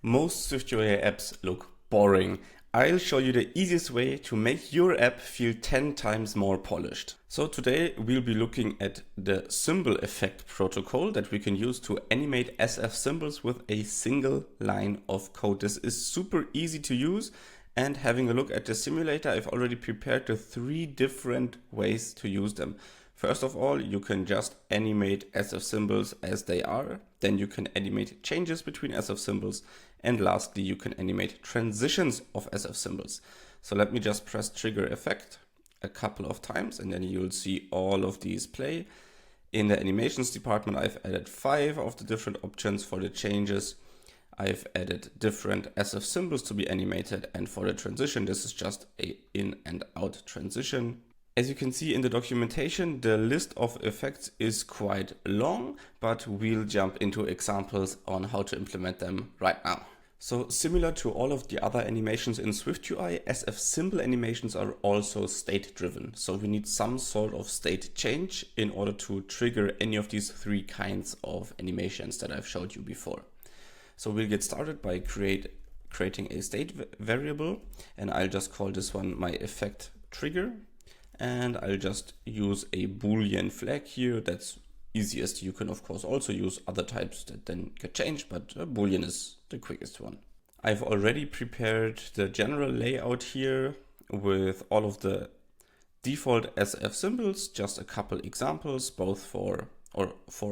Most SwiftUI apps look boring. I'll show you the easiest way to make your app feel 10 times more polished. So today we'll be looking at the symbol effect protocol that we can use to animate SF symbols with a single line of code. This is super easy to use, and having a look at the simulator, I've already prepared the 3 different ways to use them. First of all, you can just animate SF symbols as they are. Then you can animate changes between SF symbols. And lastly, you can animate transitions of SF symbols. So let me just press trigger effect a couple of times, and then you'll see all of these play. In the animations department, I've added 5 of the different options for the changes. I've added different SF symbols to be animated, and for the transition, this is just a in and out transition. As you can see in the documentation, the list of effects is quite long, but we'll jump into examples on how to implement them right now. So similar to all of the other animations in SwiftUI, SF symbol animations are also state driven. So we need some sort of state change in order to trigger any of these 3 kinds of animations that I've showed you before. So we'll get started by creating a state variable, and I'll just call this one my effect trigger. And I'll just use a Boolean flag here. That's easiest. You can of course also use other types that then get changed, but Boolean is the quickest one. I've already prepared the general layout here with all of the default SF symbols, just a couple examples, both for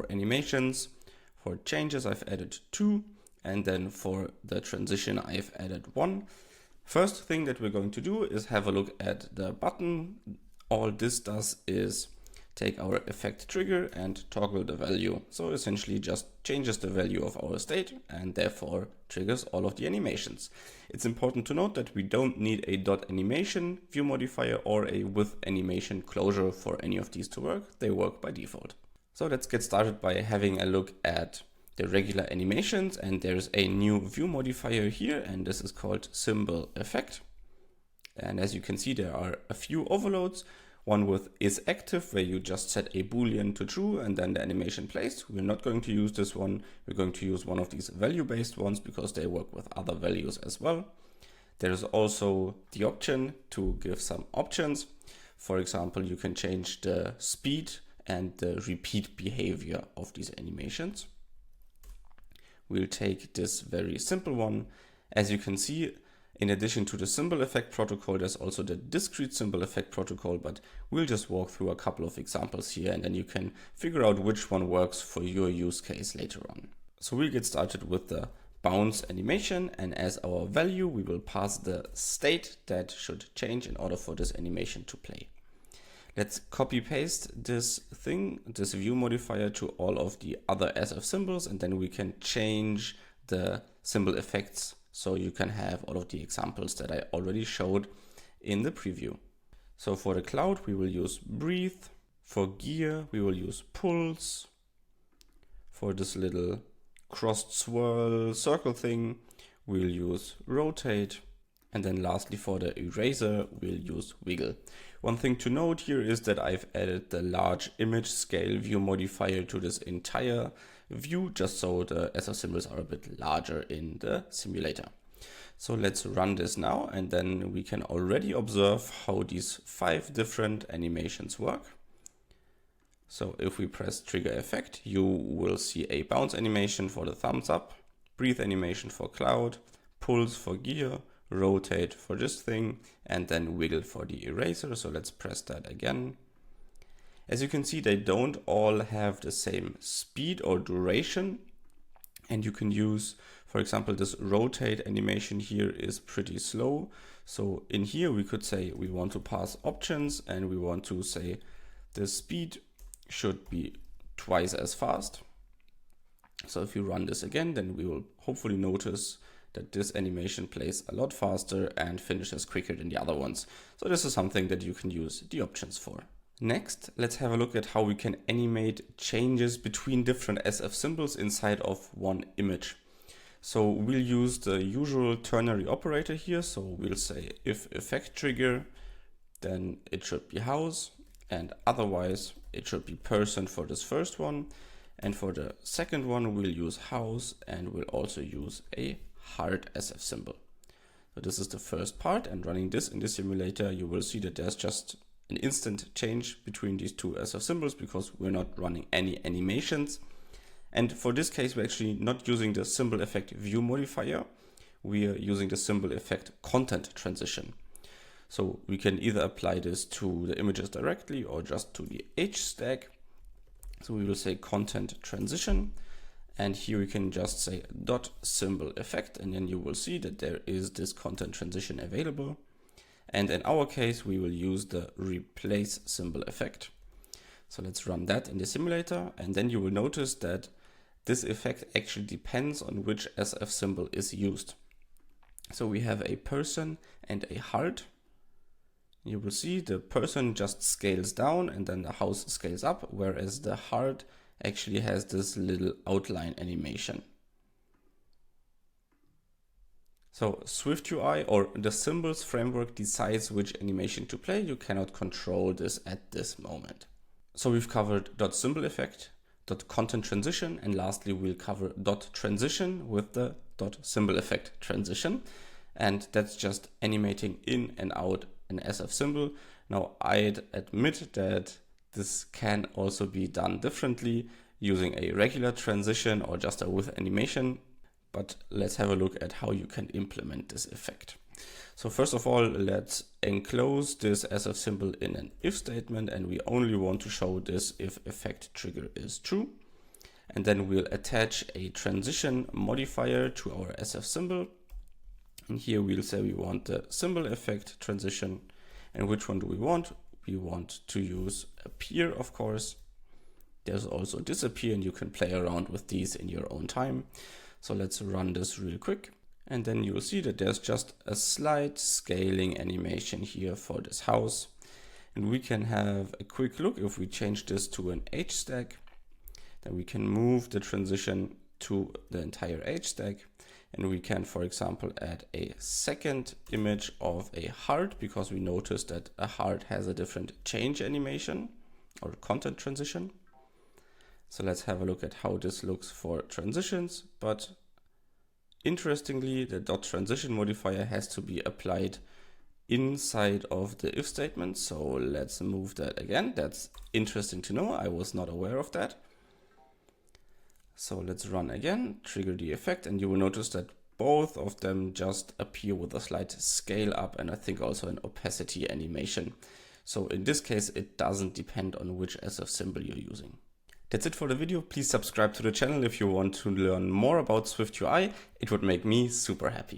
animations. For changes, I've added 2, and then for the transition, I've added 1. First thing that we're going to do is have a look at the button. All this does is take our effect trigger and toggle the value. So essentially just changes the value of our state and therefore triggers all of the animations. It's important to note that we don't need a .animation view modifier or a with animation closure for any of these to work. They work by default. So let's get started by having a look at the regular animations, and there's a new view modifier here, and this is called symbol effect. And as you can see, there are a few overloads. One with is active, where you just set a Boolean to true and then the animation plays. We're not going to use this one. We're going to use one of these value-based ones because they work with other values as well. There's also the option to give some options. For example, you can change the speed and the repeat behavior of these animations. We'll take this very simple one. As you can see, in addition to the symbol effect protocol, there's also the discrete symbol effect protocol, but we'll just walk through a couple of examples here, and then you can figure out which one works for your use case later on. So we'll get started with the bounce animation, and as our value, we will pass the state that should change in order for this animation to play. Let's copy paste this view modifier to all of the other SF symbols, and then we can change the symbol effects so you can have all of the examples that I already showed in the preview. So for the cloud, we will use breathe. For gear, we will use pulse. For this little crossed swirl circle thing, we'll use rotate. And then lastly, for the eraser, we'll use wiggle. One thing to note here is that I've added the large image scale view modifier to this entire view, just so the SF symbols are a bit larger in the simulator. So let's run this now, and then we can already observe how these 5 different animations work. So if we press trigger effect, you will see a bounce animation for the thumbs up, breathe animation for cloud, pulse for gear, rotate for this thing, and then wiggle for the eraser. So let's press that again. As you can see, they don't all have the same speed or duration, and you can use, for example, this rotate animation here is pretty slow. So in here we could say we want to pass options, and we want to say the speed should be twice as fast. So if you run this again, then we will hopefully notice that this animation plays a lot faster and finishes quicker than the other ones. So this is something that you can use the options for. Next, let's have a look at how we can animate changes between different SF symbols inside of one image. So we'll use the usual ternary operator here. So we'll say if effect trigger, then it should be house, and otherwise it should be person for this first one. And for the second one, we'll use house, and we'll also use a hard SF symbol. So this is the first part, and running this in the simulator, you will see that there's just an instant change between these two SF symbols because we're not running any animations. And for this case, we're actually not using the symbol effect view modifier. We are using the symbol effect content transition. So we can either apply this to the images directly or just to the H stack. So we will say content transition. And here we can just say dot symbol effect, and then you will see that there is this content transition available. And in our case, we will use the replace symbol effect. So let's run that in the simulator, and then you will notice that this effect actually depends on which SF symbol is used. So we have a person and a heart. You will see the person just scales down and then the house scales up, whereas the heart actually has this little outline animation. So SwiftUI or the symbols framework decides which animation to play. You cannot control this at this moment. So we've covered dot symbol effect, dot content transition, and lastly we'll cover dot transition with the dot symbol effect transition. And that's just animating in and out an SF symbol. Now I'd admit that this can also be done differently using a regular transition or just a with animation, but let's have a look at how you can implement this effect. So first of all, let's enclose this SF symbol in an if statement, and we only want to show this if effect trigger is true. And then we'll attach a transition modifier to our SF symbol. And here we'll say we want the symbol effect transition. And which one do we want? We want to use appear, of course. There's also disappear, and you can play around with these in your own time. So let's run this real quick. And then you'll see that there's just a slight scaling animation here for this house. And we can have a quick look. If we change this to an H stack, then we can move the transition to the entire H stack. And we can, for example, add a second image of a heart, because we noticed that a heart has a different change animation or content transition. So let's have a look at how this looks for transitions. But interestingly, the dot transition modifier has to be applied inside of the if statement. So let's move that again. That's interesting to know. I was not aware of that. So let's run again, trigger the effect, and you will notice that both of them just appear with a slight scale up, and I think also an opacity animation. So in this case, it doesn't depend on which SF symbol you're using. That's it for the video. Please subscribe to the channel if you want to learn more about SwiftUI. It would make me super happy.